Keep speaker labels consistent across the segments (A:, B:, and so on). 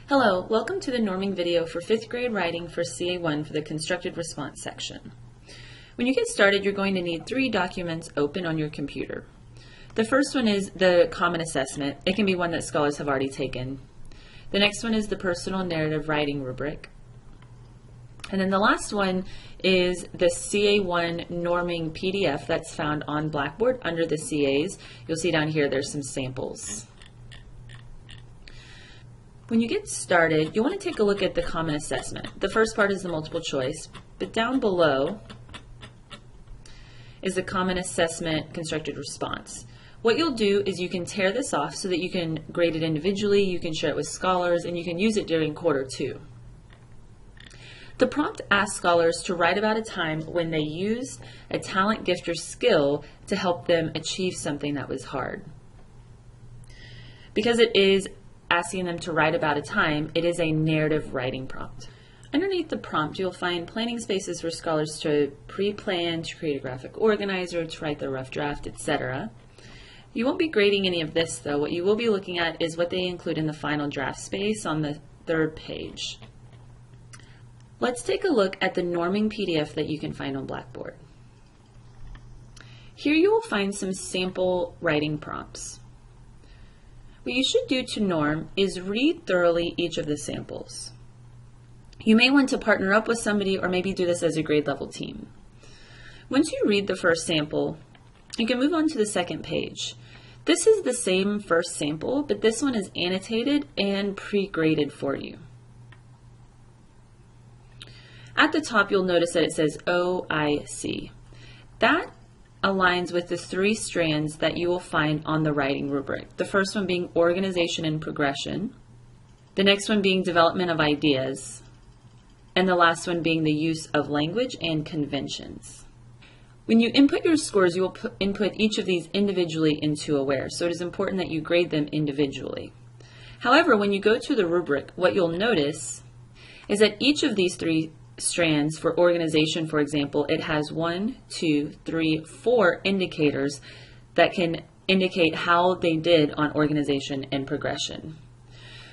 A: Hello, welcome to the norming video for 5th grade writing for CA1 for the constructed response section. When you get started, you're going to need 3 documents open on your computer. The first one is the Common Assessment. It can be one that scholars have already taken. The next one is the Personal Narrative Writing Rubric. And then the last one is the CA1 norming PDF that's found on Blackboard under the CAs. You'll see down here there's some samples. When you get started, you want to take a look at the Common Assessment. The first part is the multiple choice, but down below is the Common Assessment constructed response. What you'll do is you can tear this off so that you can grade it individually, you can share it with scholars, and you can use it during quarter 2. The prompt asks scholars to write about a time when they used a talent, gift, or skill to help them achieve something that was hard. Because it is asking them to write about a time, it is a narrative writing prompt. Underneath the prompt, you'll find planning spaces for scholars to pre-plan, to create a graphic organizer, to write their rough draft, etc. You won't be grading any of this though. What you will be looking at is what they include in the final draft space on the 3rd page. Let's take a look at the norming PDF that you can find on Blackboard. Here you will find some sample writing prompts. What you should do to norm is read thoroughly each of the samples. You may want to partner up with somebody or maybe do this as a grade level team. Once you read the first sample, you can move on to the 2nd page. This is the same first sample, but this one is annotated and pre-graded for you. At the top, you'll notice that it says OIC. That aligns with the 3 strands that you will find on the writing rubric. The first one being organization and progression, the next one being development of ideas, and the last one being the use of language and conventions. When you input your scores, you will input each of these individually into Aware, so it is important that you grade them individually. However, when you go to the rubric, what you'll notice is that each of these 3 strands, for organization, for example, it has 1, 2, 3, 4 indicators that can indicate how they did on organization and progression.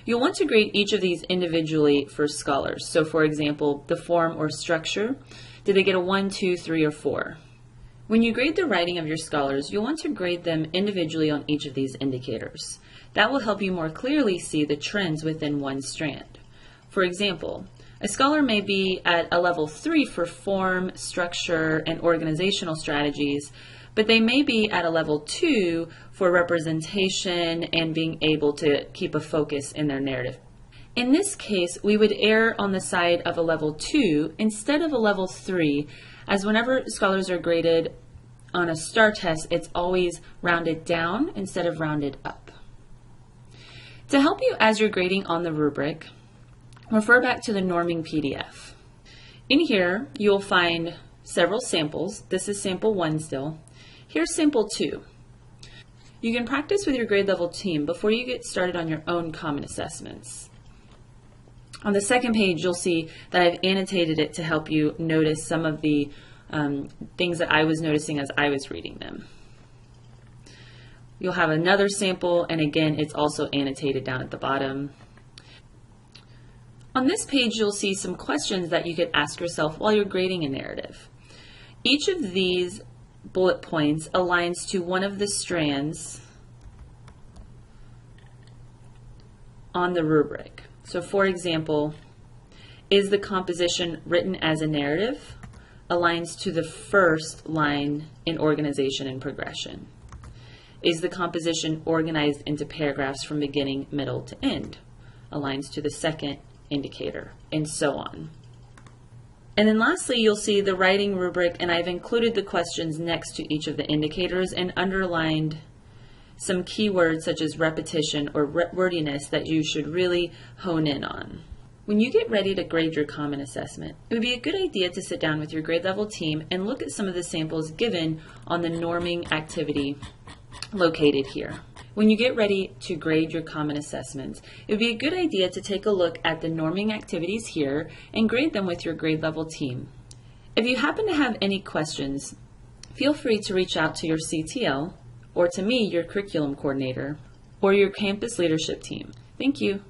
A: You'll want to grade each of these individually for scholars. So for example, the form or structure, did they get a 1, 2, 3, or 4? When you grade the writing of your scholars, you'll want to grade them individually on each of these indicators. That will help you more clearly see the trends within one strand. For example, a scholar may be at a level 3 for form, structure, and organizational strategies, but they may be at a level 2 for representation and being able to keep a focus in their narrative. In this case, we would err on the side of a level 2 instead of a level 3, as whenever scholars are graded on a STAR test, it's always rounded down instead of rounded up. To help you as you're grading on the rubric, refer back to the norming PDF. In here, you'll find several samples. This is sample 1 still. Here's sample 2. You can practice with your grade level team before you get started on your own common assessments. On the 2nd page, you'll see that I've annotated it to help you notice some of the things that I was noticing as I was reading them. You'll have another sample, and again, it's also annotated down at the bottom. On this page, you'll see some questions that you could ask yourself while you're grading a narrative. Each of these bullet points aligns to one of the strands on the rubric. So for example, is the composition written as a narrative? Aligns to the first line in organization and progression. Is the composition organized into paragraphs from beginning, middle to end? Aligns to the 2nd indicator, and so on. And then lastly, you'll see the writing rubric, and I've included the questions next to each of the indicators and underlined some keywords such as repetition or wordiness that you should really hone in on. When you get ready to grade your common assessment, it would be a good idea to sit down with your grade level team and look at some of the samples given on the norming activity located here. When you get ready to grade your common assessments, it would be a good idea to take a look at the norming activities here and grade them with your grade level team. If you happen to have any questions, feel free to reach out to your CTL or to me, your curriculum coordinator, or your campus leadership team. Thank you.